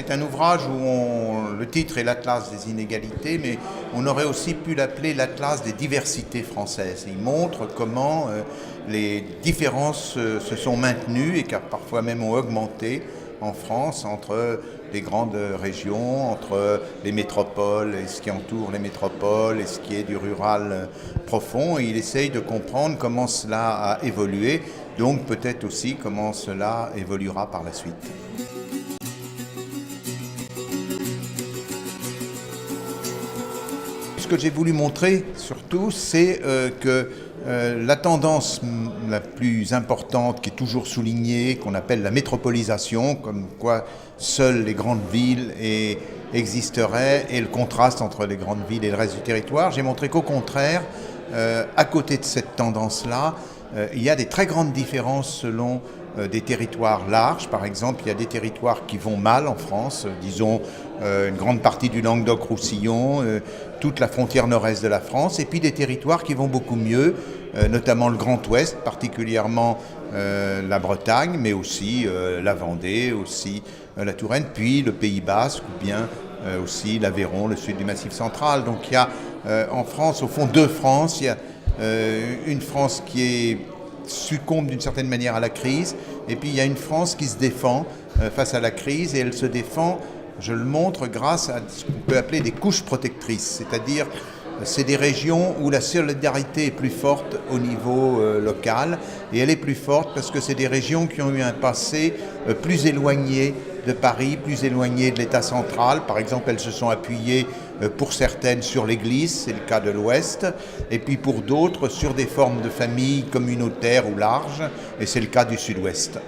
C'est un ouvrage où le titre est l'Atlas des inégalités, mais on aurait aussi pu l'appeler l'Atlas des diversités françaises. Il montre comment les différences se sont maintenues et parfois même ont augmenté en France entre les grandes régions, entre les métropoles et ce qui entoure les métropoles et ce qui est du rural profond. Et il essaye de comprendre comment cela a évolué, donc peut-être aussi comment cela évoluera par la suite. Ce que j'ai voulu montrer surtout, c'est que la tendance la plus importante qui est toujours soulignée, qu'on appelle la métropolisation, comme quoi seules les grandes villes existeraient, et le contraste entre les grandes villes et le reste du territoire, j'ai montré qu'au contraire, à côté de cette tendance-là, il y a des très grandes différences selon des territoires larges. Par exemple, il y a des territoires qui vont mal en France, disons une grande partie du Languedoc-Roussillon, toute la frontière nord-est de la France, et puis des territoires qui vont beaucoup mieux, notamment le Grand Ouest, particulièrement la Bretagne, mais aussi la Vendée, aussi la Touraine, puis le Pays Basque, ou bien aussi l'Aveyron, le sud du Massif central. Donc il y a en France, au fond, deux France. Il y a une France qui succombe d'une certaine manière à la crise, et puis il y a une France qui se défend face à la crise, et elle se défend, je le montre, grâce à ce qu'on peut appeler des couches protectrices, c'est-à-dire c'est des régions où la solidarité est plus forte au niveau local, et elle est plus forte parce que c'est des régions qui ont eu un passé plus éloigné de Paris, plus éloignées de l'État central. Par exemple, elles se sont appuyées pour certaines sur l'Église, c'est le cas de l'Ouest, et puis pour d'autres sur des formes de familles communautaires ou larges, et c'est le cas du Sud-Ouest.